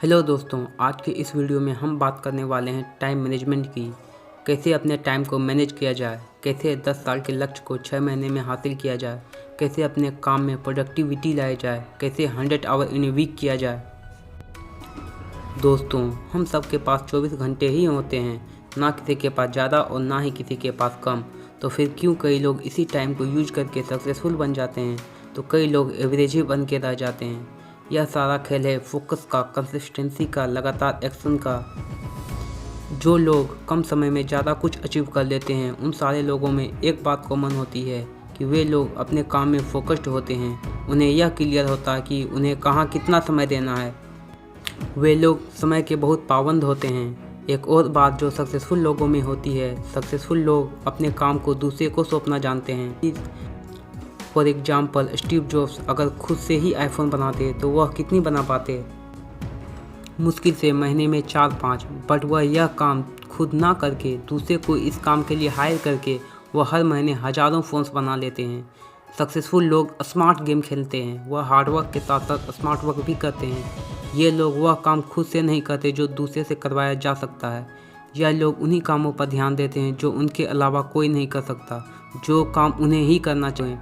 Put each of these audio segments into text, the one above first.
Hello दोस्तों, आज के इस वीडियो में हम बात करने वाले हैं टाइम मैनेजमेंट की। कैसे अपने टाइम को मैनेज किया जाए, कैसे 10 साल के लक्ष्य को 6 महीने में हासिल किया जाए, कैसे अपने काम में प्रोडक्टिविटी लाई जाए, कैसे 100 आवर इन ए वीक किया जाए। दोस्तों, हम सब के पास 24 घंटे ही होते हैं, ना किसी के पास ज़्यादा और ना ही किसी के पास कम। तो फिर क्यों कई लोग इसी टाइम को यूज करके सक्सेसफुल बन जाते हैं तो कई लोग एवरेज ही बन के रह जाते हैं। यह सारा खेल है फोकस का, कंसिस्टेंसी का, लगातार एक्शन का। जो लोग कम समय में ज़्यादा कुछ अचीव कर लेते हैं उन सारे लोगों में एक बात कॉमन होती है कि वे लोग अपने काम में फोकस्ड होते हैं। उन्हें यह क्लियर होता है कि उन्हें कहाँ कितना समय देना है। वे लोग समय के बहुत पाबंद होते हैं। एक और बात जो सक्सेसफुल लोगों में होती है, सक्सेसफुल लोग अपने काम को दूसरे को सौंपना जानते हैं। फॉर एग्जाम्पल, स्टीव जॉब्स अगर खुद से ही आईफोन बनाते तो वह कितनी बना पाते? मुश्किल से महीने में 4-5। बट वह यह काम खुद ना करके दूसरे को इस काम के लिए हायर करके वह हर महीने हज़ारों फ़ोन्स बना लेते हैं। सक्सेसफुल लोग स्मार्ट गेम खेलते हैं, वह हार्डवर्क के साथ साथ स्मार्ट वर्क भी करते हैं। ये लोग वह काम खुद से नहीं करते जो दूसरे से करवाया जा सकता है। यह लोग उन्हीं कामों पर ध्यान देते हैं जो उनके अलावा कोई नहीं कर सकता, जो काम उन्हें ही करना चाहिए।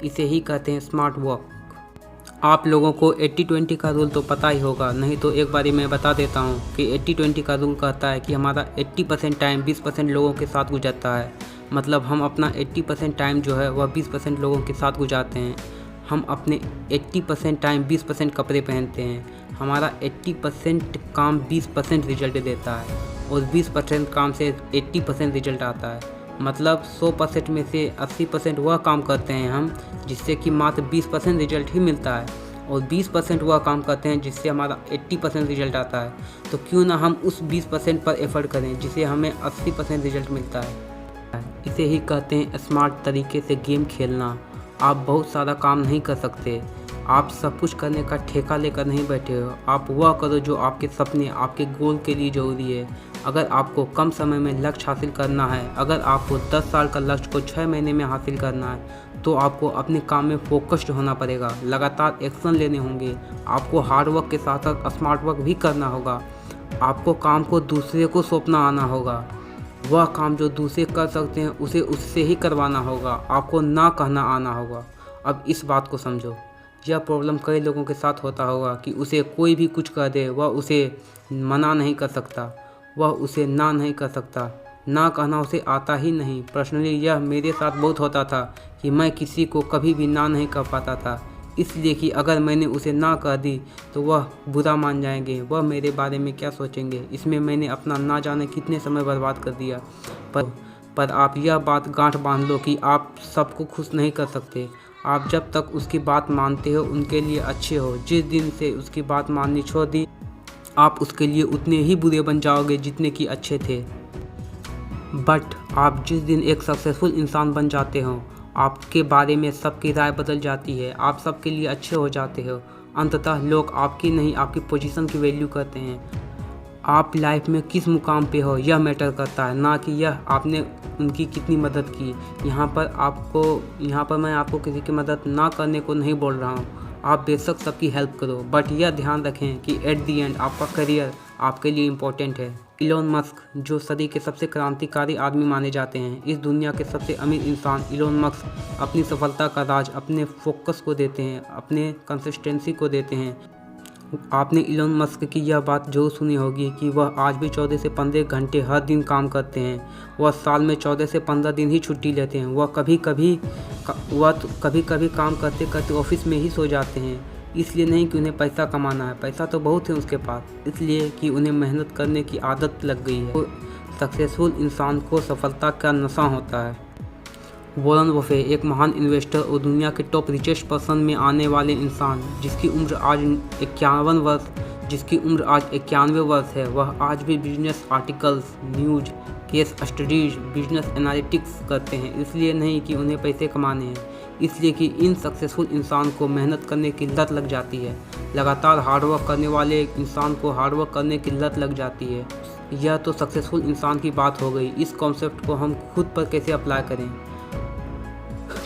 इसे ही कहते हैं स्मार्ट वर्क। आप लोगों को 80-20 का रूल तो पता ही होगा, नहीं तो एक बारी मैं बता देता हूँ कि 80-20 का रूल कहता है कि हमारा 80% टाइम 20% लोगों के साथ गुजरता है। मतलब हम अपना 80% टाइम जो है वह 20% लोगों के साथ गुजारते हैं। हम अपने 80% टाइम 20% कपड़े पहनते हैं। हमारा 80% काम 20% रिजल्ट देता है और 20% काम से 80% रिजल्ट आता है। मतलब 100% में से 80% वह काम करते हैं हम जिससे कि मात्र 20% रिजल्ट ही मिलता है, और 20% वह काम करते हैं जिससे हमारा 80% रिजल्ट आता है। तो क्यों ना हम उस 20% पर एफर्ट करें जिसे हमें 80% रिजल्ट मिलता है। इसे ही कहते हैं स्मार्ट तरीके से गेम खेलना। आप बहुत सारा काम नहीं कर सकते, आप सब कुछ करने का ठेका लेकर नहीं बैठे हो। आप वह करो जो आपके सपने, आपके गोल के लिए ज़रूरी है। अगर आपको कम समय में लक्ष्य हासिल करना है, अगर आपको 10 साल का लक्ष्य को 6 महीने में हासिल करना है, तो आपको अपने काम में फोकस्ड होना पड़ेगा, लगातार एक्शन लेने होंगे। आपको हार्ड वर्क के साथ साथ स्मार्ट वर्क भी करना होगा। आपको काम को दूसरे को सौंपना आना होगा। वह काम जो दूसरे कर सकते हैं उसे उससे ही करवाना होगा। आपको ना कहना आना होगा। अब इस बात को समझो। यह प्रॉब्लम कई लोगों के साथ होता होगा कि उसे कोई भी कुछ कह दे, वह उसे मना नहीं कर सकता, वह उसे ना नहीं कर सकता। ना कहना उसे आता ही नहीं। पर्सनली यह मेरे साथ बहुत होता था कि मैं किसी को कभी भी ना नहीं कर पाता था, इसलिए कि अगर मैंने उसे ना कह दी तो वह बुरा मान जाएंगे, वह मेरे बारे में क्या सोचेंगे। इसमें मैंने अपना ना जाने कितने समय बर्बाद कर दिया। पर आप यह बात गांठ बांध लो कि आप सबको खुश नहीं कर सकते। आप जब तक उसकी बात मानते हो उनके लिए अच्छे हो। जिस दिन से उसकी बात माननी छोड़ दी, आप उसके लिए उतने ही बुरे बन जाओगे जितने कि अच्छे थे। बट आप जिस दिन एक सक्सेसफुल इंसान बन जाते हो, आपके बारे में सबकी राय बदल जाती है, आप सबके लिए अच्छे हो जाते हो। अंततः लोग आपकी नहीं, आपकी पोजीशन की वैल्यू करते हैं। आप लाइफ में किस मुकाम पे हो यह मैटर करता है, ना कि यह आपने उनकी कितनी मदद की। यहाँ पर मैं आपको किसी की मदद ना करने को नहीं बोल रहा हूँ। आप बेशक सबकी हेल्प करो, बट यह ध्यान रखें कि एट दी एंड आपका करियर आपके लिए इम्पोर्टेंट है। इलोन मस्क, जो सदी के सबसे क्रांतिकारी आदमी माने जाते हैं, इस दुनिया के सबसे अमीर इंसान इलोन मस्क अपनी सफलता का राज अपने फोकस को देते हैं, अपने कंसिस्टेंसी को देते हैं। आपने इलोन मस्क की यह बात जरूर सुनी होगी कि वह आज भी 14 से 15 घंटे हर दिन काम करते हैं। वह साल में 14 से 15 दिन ही छुट्टी लेते हैं। वह कभी कभी काम करते करते ऑफिस में ही सो जाते हैं। इसलिए नहीं कि उन्हें पैसा कमाना है, पैसा तो बहुत है उसके पास, इसलिए कि उन्हें मेहनत करने की आदत लग गई है। तो सक्सेसफुल इंसान को सफलता का नशा होता है। वॉरेन बफे, एक महान इन्वेस्टर और दुनिया के टॉप रिचेस्ट पर्सन में आने वाले इंसान, जिसकी उम्र आज 91 वर्ष है, वह आज भी business articles, news, case studies, business analytics करते हैं। इसलिए नहीं कि उन्हें पैसे कमाने हैं, इसलिए कि इन सक्सेसफुल इंसान को मेहनत करने की लत लग जाती है। लगातार हार्डवर्क करने वाले इंसान को हार्डवर्क करने की लत लग जाती है। यह तो सक्सेसफुल इंसान की बात हो गई। इस कॉन्सेप्ट को हम खुद पर कैसे अप्लाई करें?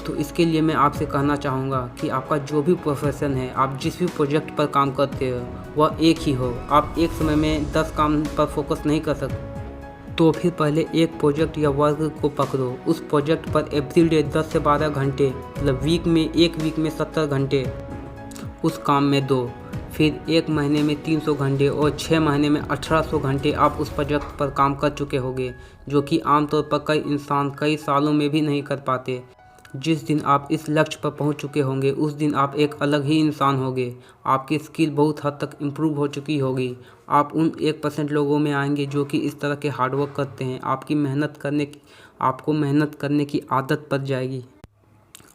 तो इसके लिए मैं आपसे कहना चाहूँगा कि आपका जो भी प्रोफेशन है, आप जिस भी प्रोजेक्ट पर काम करते हो वह एक ही हो। आप एक समय में 10 काम पर फोकस नहीं कर सकते, तो फिर पहले एक प्रोजेक्ट या वर्क को पकड़ो। उस प्रोजेक्ट पर एवरीडे 10 से 12 घंटे, मतलब एक वीक में 70 घंटे उस काम में दो। फिर एक महीने में 300 घंटे और 6 महीने में 1800 घंटे आप उस प्रोजेक्ट पर काम कर चुके होंगे, जो कि आमतौर पर कई इंसान कई सालों में भी नहीं कर पाते। जिस दिन आप इस लक्ष्य पर पहुंच चुके होंगे उस दिन आप एक अलग ही इंसान होंगे। आपकी स्किल बहुत हद तक इम्प्रूव हो चुकी होगी। आप उन 1% लोगों में आएंगे जो कि इस तरह के हार्डवर्क करते हैं। आपको मेहनत करने की आदत पड़ जाएगी।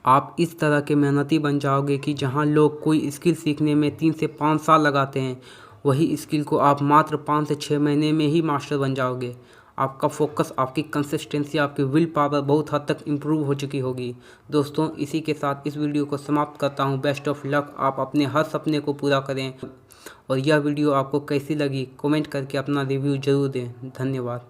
आप इस तरह के मेहनती बन जाओगे कि जहां लोग कोई स्किल सीखने में 3 से 5 साल लगाते हैं, वही स्किल को आप मात्र 5 से 6 महीने में ही मास्टर बन जाओगे। आपका फोकस, आपकी कंसिस्टेंसी, आपकी विल पावर बहुत हद तक इम्प्रूव हो चुकी होगी। दोस्तों, इसी के साथ इस वीडियो को समाप्त करता हूं। Best of luck. आप अपने हर सपने को पूरा करें। और यह वीडियो आपको कैसी लगी कमेंट करके अपना रिव्यू ज़रूर दें। धन्यवाद।